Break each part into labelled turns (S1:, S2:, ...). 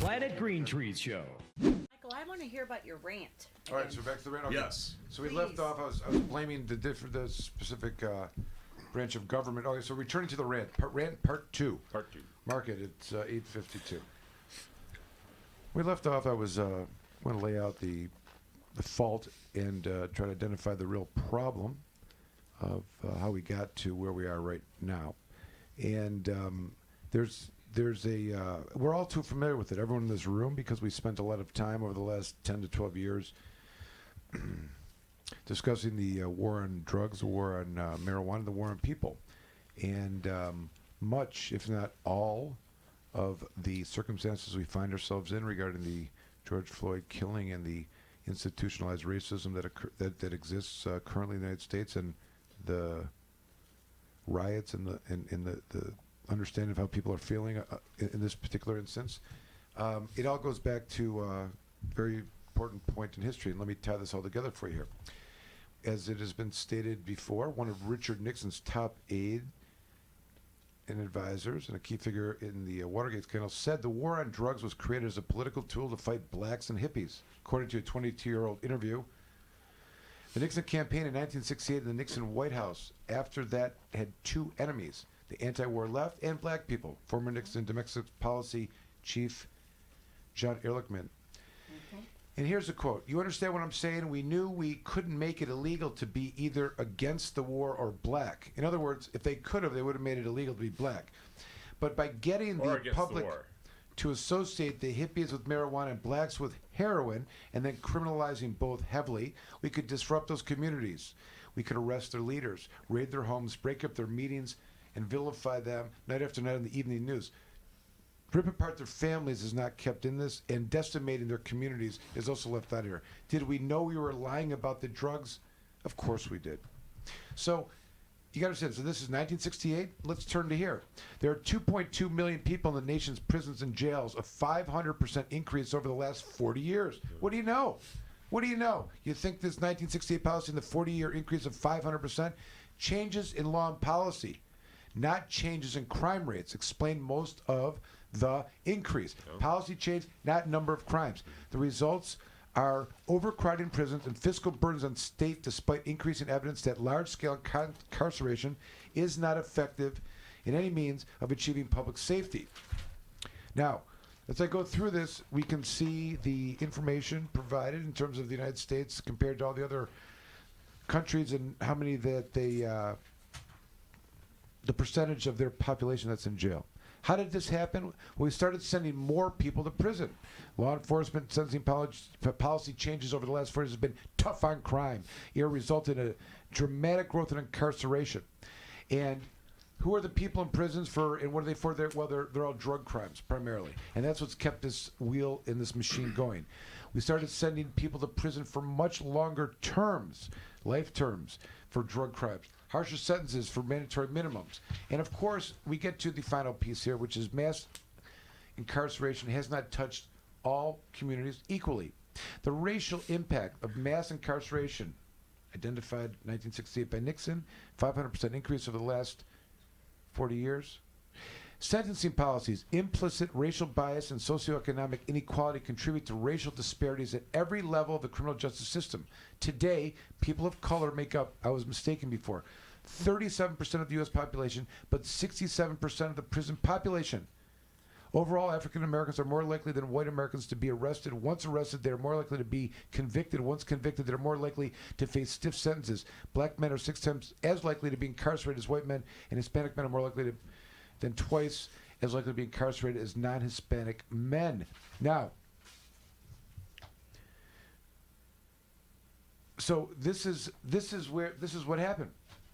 S1: Planet Green Trees Show.
S2: Michael, I want to hear about your rant.
S3: All right, so back to the rant. Okay.
S4: Yes.
S3: So we
S2: Please.
S3: left off. I was blaming the specific branch of government. Okay, so returning to the rant. Rant part 2.
S4: Part 2.
S3: Mark it. It's 8:52. We left off. I was going to lay out the fault and try to identify the real problem of how we got to where we are right now. And there's a we're all too familiar with it. Everyone in this room, because we spent a lot of time over the last 10 to 12 years discussing the war on drugs, the war on marijuana, the war on people, and much, if not all, of the circumstances we find ourselves in regarding the George Floyd killing and the institutionalized racism that exists currently in the United States, and the riots and the understanding of how people are feeling in this particular instance. It all goes back to a very important point in history, and let me tie this all together for you here. As it has been stated before, one of Richard Nixon's top aides and advisors and a key figure in the Watergate scandal said the war on drugs was created as a political tool to fight blacks and hippies. According to a 22-year-old interview, the Nixon campaign in 1968 and the Nixon White House after that had two enemies, the anti-war left and black people. Former Nixon domestic policy chief John Ehrlichman. And here's a quote. You understand what I'm saying? We knew we couldn't make it illegal to be either against the war or black. In other words, if they could have, they would have made it illegal to be black. But by getting the public to associate the hippies with marijuana and blacks with heroin and then criminalizing both heavily, we could disrupt those communities. We could arrest their leaders, raid their homes, break up their meetings, and vilify them night after night on the evening news. Ripping apart their families is not kept in this, and decimating their communities is also left out here. Did we know we were lying about the drugs? Of course we did. So you got to understand, so this is 1968. Let's turn to here. There are 2.2 million people in the nation's prisons and jails, a 500% increase over the last 40 years. What do you know? What do you know? You think this 1968 policy and the 40-year increase of 500%? Changes in law and policy, not changes in crime rates, explain most of the increase. Policy change, not number of crimes. The results are overcrowding prisons and fiscal burdens on state, despite increasing evidence that large-scale incarceration is not effective in any means of achieving public safety. Now, as I go through this, we can see the information provided in terms of the United States compared to all the other countries and how many that they, the percentage of their population that's in jail. How did this happen? Well, we started sending more people to prison. Law enforcement sentencing policy changes over the last 4 years have been tough on crime. It resulted in a dramatic growth in incarceration. And who are the people in prisons for, and what are they for? Well, they're all drug crimes primarily. And that's what's kept this wheel in this machine going. We started sending people to prison for much longer terms, life terms, for drug crimes. Harsher sentences for mandatory minimums. And of course, we get to the final piece here, which is mass incarceration has not touched all communities equally. The racial impact of mass incarceration, identified 1968 by Nixon, 500% increase over the last 40 years. Sentencing policies, implicit racial bias and socioeconomic inequality contribute to racial disparities at every level of the criminal justice system. Today, people of color make up, I was mistaken before, 37% of the U.S. population, but 67% of the prison population. Overall, African Americans are more likely than white Americans to be arrested. Once arrested, they are more likely to be convicted. Once convicted, they're more likely to face stiff sentences. Black men are 6 times as likely to be incarcerated as white men, and Hispanic men are more likely than twice as likely to be incarcerated as non-Hispanic men. Now, so this is what happened.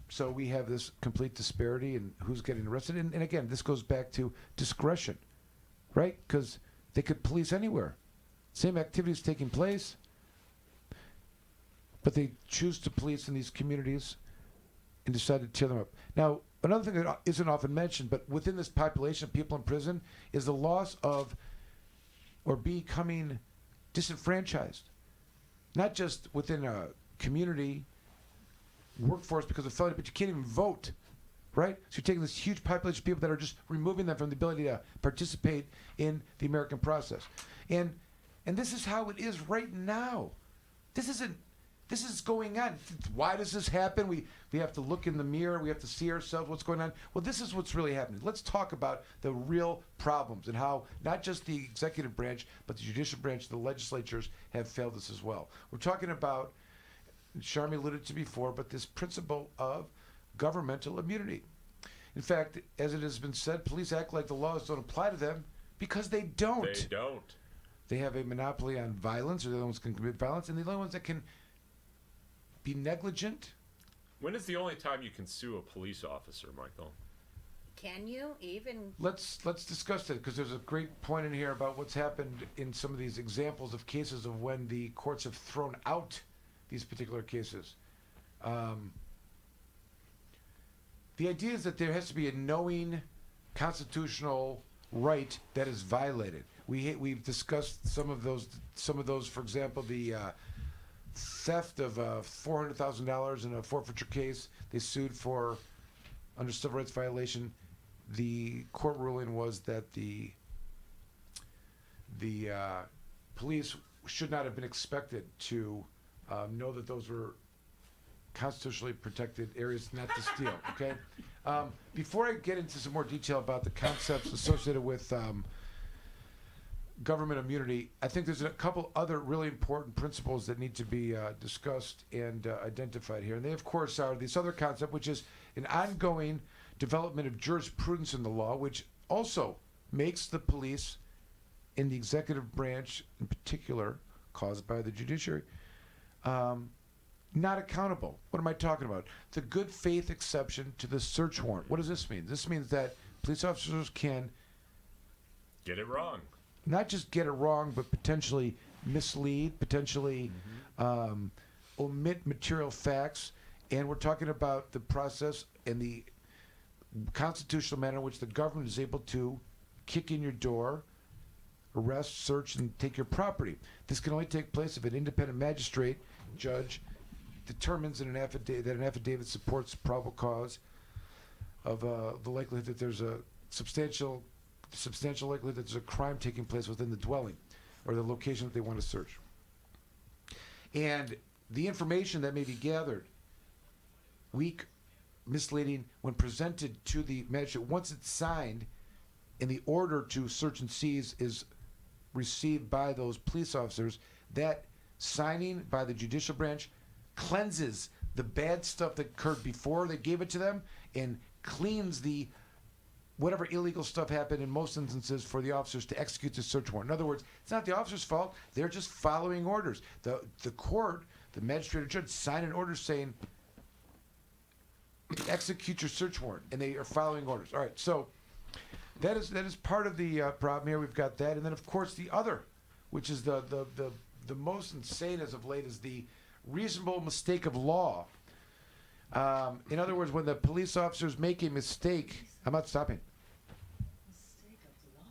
S3: So we have this complete disparity in who's getting arrested, and again, this goes back to discretion, right? Because they could police anywhere, same activities taking place, but they choose to police in these communities and decide to tear them up. Now, another thing that isn't often mentioned, but within this population of people in prison, is the loss of or becoming disenfranchised. Not just within a community workforce because of felony, but you can't even vote. right? So you're taking this huge population of people that are just removing them from the ability to participate in the American process. And this is how it is right now. This is going on. Why does this happen? We have to look in the mirror. We have to see ourselves, what's going on. Well, this is what's really happening. Let's talk about the real problems and how not just the executive branch, but the judicial branch, the legislatures have failed us as well. We're talking about, Sharmi alluded to before, but this principle of governmental immunity. In fact, as it has been said, police act like the laws don't apply to them because they don't.
S1: They don't.
S3: They have a monopoly on violence, or they're the ones who can commit violence, and they're the only ones that can be negligent.
S1: When is the only time you can sue a police officer, Michael?
S2: Can you even?
S3: Let's discuss that, because there's a great point in here about what's happened in some of these examples of cases of when the courts have thrown out these particular cases. The idea is that there has to be a knowing constitutional right that is violated. We've discussed some of those. For example, the theft of $400,000 in a forfeiture case. They sued for under civil rights violation. The court ruling was that the police should not have been expected to know that those were constitutionally protected areas not to steal. Okay. Before I get into some more detail about the concepts associated with government immunity, I think there's a couple other really important principles that need to be discussed and identified here. And they, of course, are this other concept, which is an ongoing development of jurisprudence in the law, which also makes the police in the executive branch, in particular, caused by the judiciary, not accountable. What am I talking about? The good faith exception to the search warrant. What does this mean? This means that police officers can
S1: Get it wrong.
S3: not just get it wrong, but potentially mislead, potentially omit material facts. And we're talking about the process and the constitutional manner in which the government is able to kick in your door, arrest, search, and take your property. This can only take place if an independent magistrate judge determines in an affidavit that an affidavit supports probable cause of the likelihood that there's a substantial likelihood that there's a crime taking place within the dwelling or the location that they want to search. And the information that may be gathered, weak, misleading, when presented to the magistrate, once it's signed and the order to search and seize is received by those police officers, that signing by the judicial branch cleanses the bad stuff that occurred before they gave it to them and cleans the whatever illegal stuff happened in most instances for the officers to execute the search warrant. In other words, it's not the officer's fault. They're just following orders. The court, the magistrate or judge, sign an order saying execute your search warrant, and they are following orders. All right, so that is part of the problem here. We've got that, and then of course the other, which is the most insane as of late, is the reasonable mistake of law. In other words, when the police officers make a mistake, I'm not stopping.
S2: Mistake of law.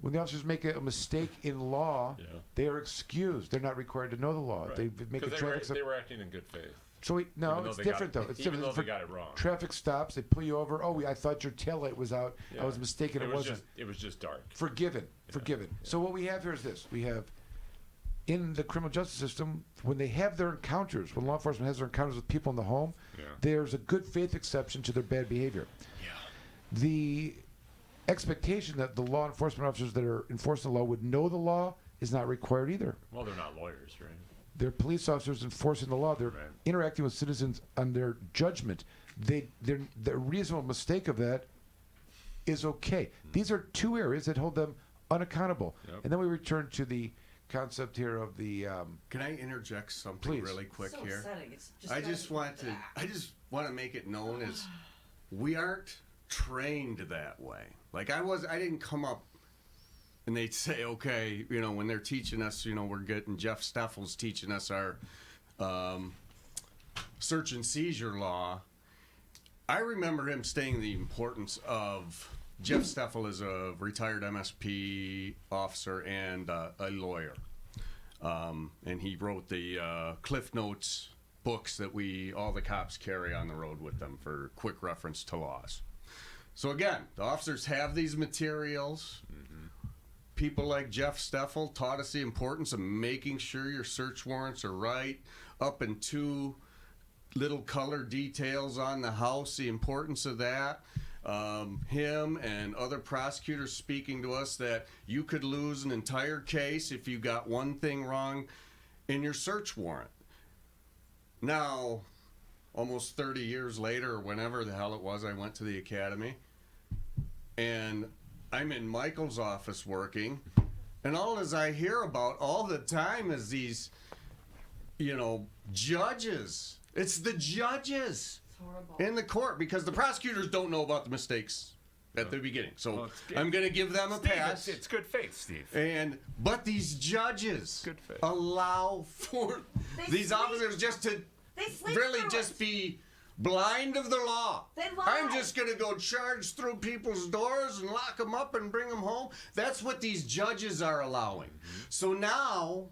S3: When the officers make a mistake in law,
S1: Yeah.
S3: they are excused. They're not required to know the law.
S1: Right.
S3: They make a
S1: 'Cause
S3: traffic
S1: they were acting in good faith.
S3: So no,
S1: Even though
S3: it's
S1: they
S3: different
S1: got,
S3: though. It's
S1: even
S3: different.
S1: though they got it wrong.
S3: Traffic stops. They pull you over. Oh, I thought your taillight was out.
S1: Yeah.
S3: I was mistaken. It wasn't.
S1: It was just dark.
S3: Forgiven. Forgiven. So what we have here is this. We have in the criminal justice system, when they have their encounters, when law enforcement has their encounters with people in the home, there's a good faith exception to their bad behavior.
S1: Yeah.
S3: The expectation that the law enforcement officers that are enforcing the law would know the law is not required either.
S1: Well, they're not lawyers, right?
S3: They're police officers enforcing the law. They're
S1: Right.
S3: interacting with citizens on their judgment. The reasonable mistake of that is okay. These are two areas that hold them unaccountable.
S1: Yep.
S3: And then we return to the concept here of the
S4: Can I interject something
S3: Please.
S4: really quick
S2: So
S4: here?
S2: upsetting. It's just
S4: I
S2: gotta
S4: just
S2: be
S4: want to
S2: back.
S4: I just want to make it known as we aren't trained that way. Like I didn't come up and they'd say, okay, when they're teaching us, we're getting Jeff Steffel's teaching us our search and seizure law. I remember him stating the importance of Jeff Steffel is a retired MSP officer and a lawyer. And he wrote the Cliff Notes books that all the cops carry on the road with them for quick reference to laws. So again, the officers have these materials. People like Jeff Steffel taught us the importance of making sure your search warrants are right, up in 2 little color details on the house, the importance of that. Him and other prosecutors speaking to us that you could lose an entire case if you got one thing wrong in your search warrant. Now, almost 30 years later, or whenever the hell it was, I went to the academy, and I'm in Michael's office working, and all as I hear about all the time is these, judges. It's the judges in the court, because the prosecutors don't know about the mistakes at the beginning. So I'm going to give them a
S1: Steve,
S4: pass.
S1: it's good faith, Steve.
S4: But these judges
S1: Good faith.
S4: allow for these officers just to really just be blind of the law.
S2: They lie.
S4: I'm just going to go charge through people's doors and lock them up and bring them home. That's what these judges are allowing. So now,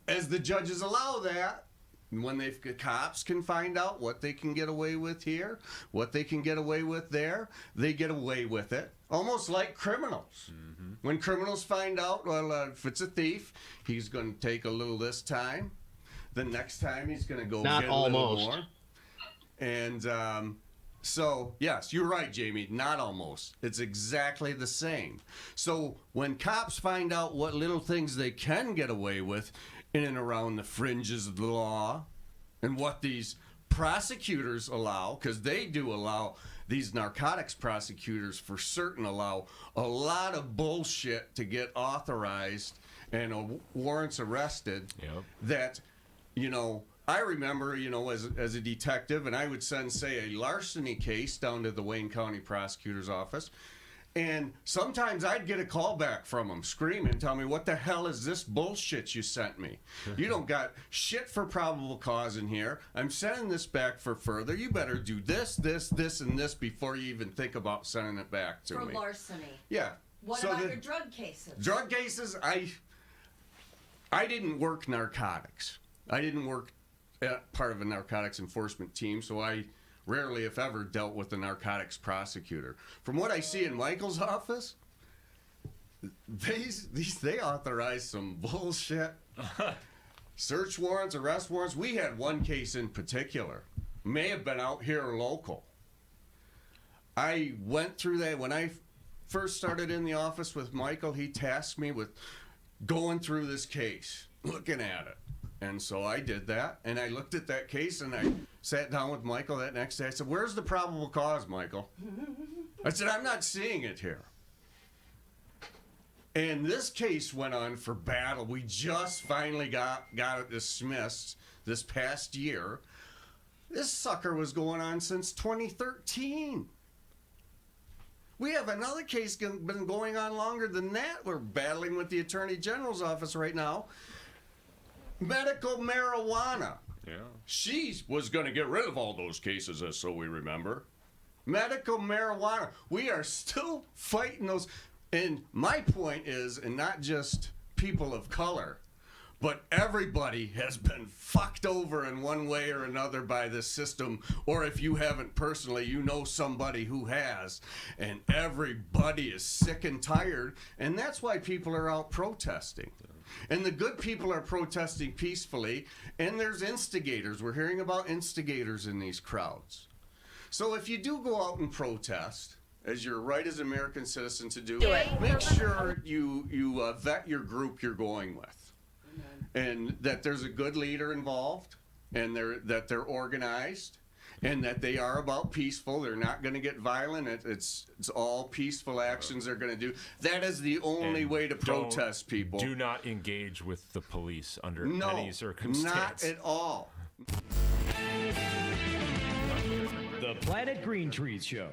S4: as the judges allow that, when cops can find out what they can get away with here, what they can get away with there, they get away with it. Almost like criminals. When criminals find out, well, if it's a thief, he's going to take a little this time. The next time he's going to go
S5: Not
S4: get a
S5: almost.
S4: little more. And so, yes, you're right, Jamie. Not almost. It's exactly the same. So when cops find out what little things they can get away with in and around the fringes of the law, and what these prosecutors allow, because they do allow, these narcotics prosecutors for certain allow a lot of bullshit to get authorized and warrants arrested.
S1: Yep.
S4: That, I remember, as a detective, and I would send, say, a larceny case down to the Wayne County Prosecutor's Office, and sometimes I'd get a call back from them screaming, tell me, what the hell is this bullshit you sent me? You don't got shit for probable cause in here. I'm sending this back for further. You better do this, this, this, and this before you even think about sending it back to
S2: For
S4: me.
S2: larceny.
S4: Yeah.
S2: What about your drug cases?
S4: Drug cases, I didn't work narcotics. I didn't work part of a narcotics enforcement team, so I rarely, if ever, dealt with a narcotics prosecutor. From what I see in Michael's office, they authorize some bullshit. Search warrants, arrest warrants. We had one case in particular. May have been out here local. I went through that. When I first started in the office with Michael, he tasked me with going through this case, looking at it. And so I did that, and I looked at that case, and I sat down with Michael that next day. I said, where's the probable cause, Michael? I said, I'm not seeing it here. And this case went on for battle. We just finally got it dismissed this past year. This sucker was going on since 2013. We have another case been going on longer than that. We're battling with the Attorney General's office right now. Medical marijuana.
S1: Yeah.
S4: She was going to get rid of all those cases, as so we remember. Medical marijuana. We are still fighting those. And my point is, and not just people of color, but everybody has been fucked over in one way or another by this system. Or if you haven't personally, you know somebody who has. And everybody is sick and tired. And that's why people are out protesting. And the good people are protesting peacefully, and there's instigators. We're hearing about instigators in these crowds. So if you do go out and protest, as you're right as an American citizen to do, make sure you vet your group you're going with, and that there's a good leader involved, and that they're organized, and that they are about peaceful. They're not going to get violent. It's all peaceful actions they're going to do. That is the only way to protest, people.
S1: Do not engage with the police under any circumstance.
S4: Not at all.
S5: The Planet Green Trees Show.